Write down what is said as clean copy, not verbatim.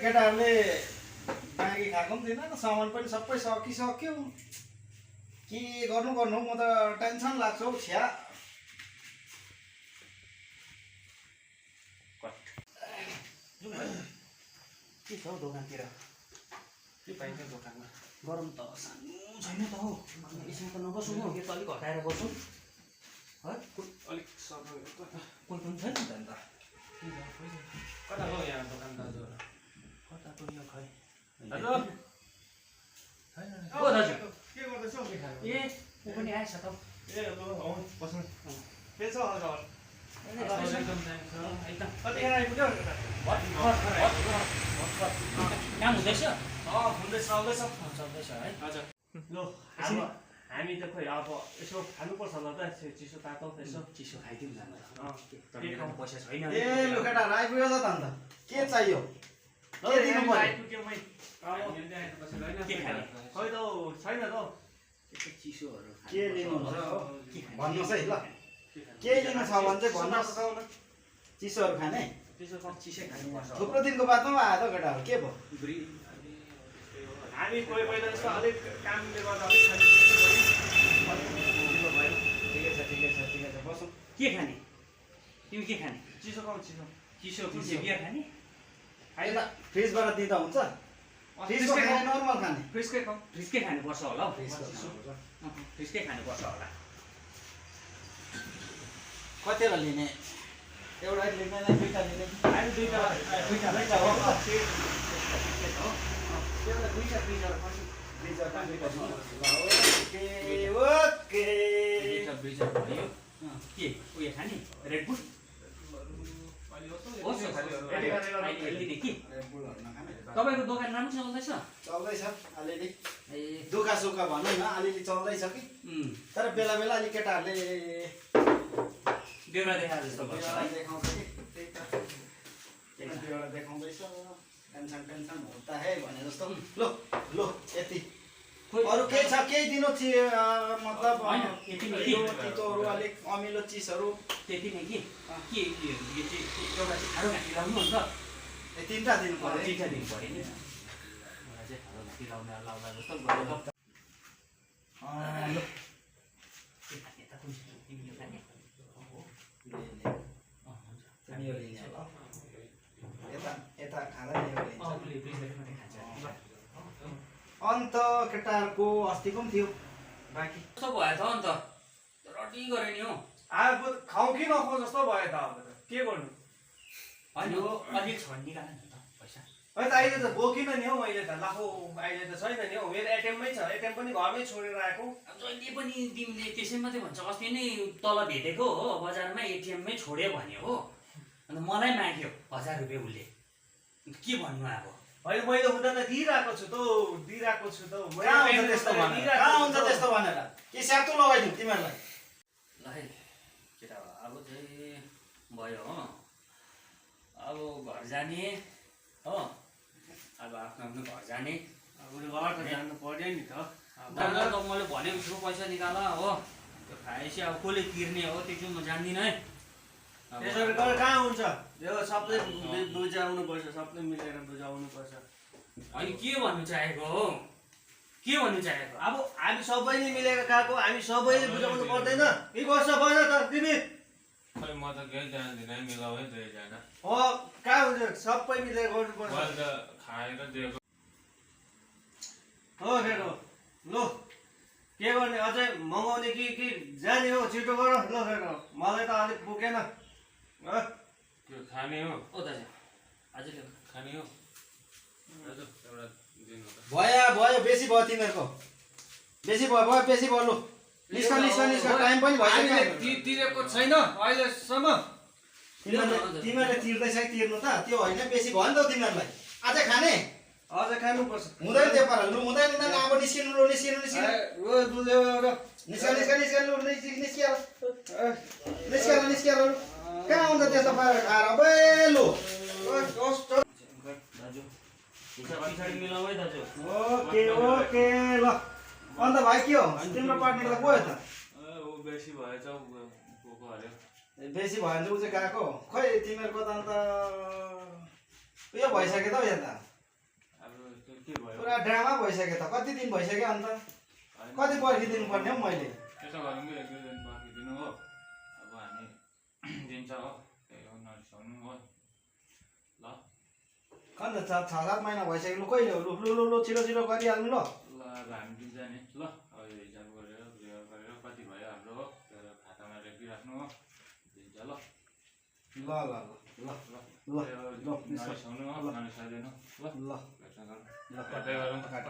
केटाहरूले म्यागी खाएको पनि थिएन सामान पनि सबै सकिसक्यो के गर्नु म त टेन्सन लाग्छ हौ छ्या के छ हौ दोकानतिर के पाइन्छ दोकानमा गरम त सानो छैन त हौ यसमा त नबसौँ हौ यो त अलिक हटाएर बसौँ है अलिक सर्नु कोही पनि छैन नि त अन्त कता हो यहाँ दोकान दाजुहरू कता पनि यो खै दाजु ओ दाजु के गर्दैछौ के खानु ए ऊ पनि आएछ त ए ल आउनु बस्नु के छ हजुर एकदम कतिखेर आइपुग्यो काम हुँदैछ हुँदैछ आउँदैछ चल्दैछ है हजुर ल अब हामी त खोइ अब यसो खानुपर्छ होला त चिसो तातो यसो चिसो खाइदिउँ न के खाउँ पैसा छैन ए लु केटाहरू आइपुग्यो त अन्त के चाहियो के दिनु पर्यो आइपुग्यो मै के खाने? खै त छैन त चिसोहरू के लिनुहुन्छ हो के खाने? भन्नुहोस् है ल के लिनु छ भने चाहिँ भन्नुहोस् चिसोहरू खाने चिसै खानुपर्छ थुप्रो दिनको बादमा आयो त केटाहरू के भयो हामी कोही पहिला जस्तो अलिक कामले गर्दा अलिक ठिकै छ बसौँ के खाने तिमी के खाने चिसो खाउँ चिसो चिसो कुन चाहिँ बियर खाने यता फ्रिजबाट दिँदा हुन्छ फ्रिजको खाने नर्मल खाने फ्रिजकै खाउँ फ्रिजकै खानुपर्छ होला हौ फ्रिजको फ्रिजकै खानुपर्छ होला कतिवटा लिने एउटा लिने दुईवटा लिने हामी दुईवटा हो एउटा दुईवटा ओके ब्रिजर भयो के उयो खाने रेड बुल लिने कि तपाईँको दोकान राम्रो चल्दैछ चल्दैछ अलिअलि ए दुःख सुख भनौँ न अलिअलि चल्दैछ कि तर बेला बेला अलिक केटाहरूले बेहोरा देखाएर जस्तो गर्छ है देखाउँछ कि त्यही त बेहोरा देखाउँदैछ टेन्सन होता है भने जस्तो लो यति अरू केही छ केही दिनु मतलब होइन, यति नै कि? तितोहरू अलिक अमिलो चिजहरू त्यति नै कि के यो चाहिँ एउटा चाहिँ खारो घाँटी लाउनु अन्त ए तिनवटा दिनु पर्यो चिठा दिनु पऱ्यो नि मलाई चाहिँ खारो घाँटी लाउँदा जस्तो गरेर ल के खाने त कुन चाहिँ तिमीले खाने तिमी यो लिने ल यता खाँदा नि यो लिन्छ उसले ब्रिजले मात्रै खान्छ अन्त केटाहरूको अस्तिको पनि थियो बाँकी कस्तो भयो त अन्त रटी गरे नि हौ अब खाउँ कि नखाउँ जस्तो भयो त अब त के गर्नु होइन अलिक छ निकाल नि त पैसा है त अहिले त बोकिन नि हौ मैले त लाखौँ अहिले त छैन नि हौ मेरो एटिएममै छ एटिएम पनि घरमै छोडेर आएको अब जहिले पनि तिमीले त्यसै मात्रै भन्छ अस्ति नै तल भेटेको हो बजारमा एटिएममै छोड्यो भन्यो हो अन्त मलाई माग्यो 1000 रुपियाँ उसले के भन्नु अब होइन मैले हुँदा त दिइरहेको छु त कहाँ हुन्छ त्यस्तो भनेर के स्यातु लगाइदिउँ तिमीहरूलाई ल है केटा अब चाहिँ भयो हो अब घर जाने हो अब आफ्नो आफ्नो घर जाने अब घर त जानु पर्यो नि त दादा त मैले भनेको छु पैसा निकाल हो त्यो खाएपछि अब कसले तिर्ने हो त्यो चाहिँ म जान्दिनँ है त्यसरी गरेर कहाँ हुन्छ यो सबै बुझाउनुपर्छ सबै मिलेर बुझाउनुपर्छ अनि के भन्नु चाहेको हो के भन्नु चाहेको अब हामी सबैले मिलेर खाएको हामी सबैले बुझाउनु पर्दैन के गर्छ भन त तिमी खै म त केही जान्दिनँ मिलाऊ है दुईजना हो कहाँ हुन्छ सबै मिलेर गर्नुपर्छ मैले त खाएर दिएको हो फेरि ल के गर्ने अझै मगाउने कि जाने हो छिटो गर ल फेरि मलाई त अलिक पुगेन त्यो खाने हो ओ दाजु अझै ल्याऊ खाने हो दाजु एउटा दिनु त भयो बेसी भयो तिमीहरूको बेसी भयो लु निस्क टाइम पनि भइसक्यो तिरेको छैन अहिलेसम्म तिमीहरूले तिर्दैछ कि तिर्नु त त्यो होइन बेसी भयो नि त तिमीहरूलाई अझै खाने अझै खानुपर्छ हुँदैन त्यो पारा लु हुँदैन अब निस्किनु निस्किनु निस्किएर कहाँ हुन्छ त्यस्तो पारा खाएर अब लु दाजु पछाडि मिलाऊ है दाजु ओके ल अन्त भाइ के हो तिम्रो पार्टनर त गयो त ऊ बेसी भएछ गएको अरे बेसी भयो भने चाहिँ ऊ चाहिँ गएको खै तिमीहरूको त अन्त उयो भइसक्यो त हौ यहाँ त के भयो पुरा ड्रामा भइसक्यो त कति दिन भइसक्यो अन्त कति पर्खिदिनु पर्ने हौ मैले त्यसो गरौँ कि 1-2 दिन पर्खिदिनु हो अब हामी दिन्छ हो त्यही हो नरिसाउनु हो ल अन्त 6-7 महिना भइसक्यो लु कहिले हो लु छिटो छिटो गरिहाल्नु ल ल अब हामी दिन्छ नि ल अब यो हिसाब गरेर उयो गरेर कति भयो हाम्रो हो त्यो खातामा लेखिराख्नु हो दिन्छ ल ल ल ल ल ल नरिसाउनु हो नरिसाइदिनु ल ल त्यसो गरौँ ल त्यही गरौँ काट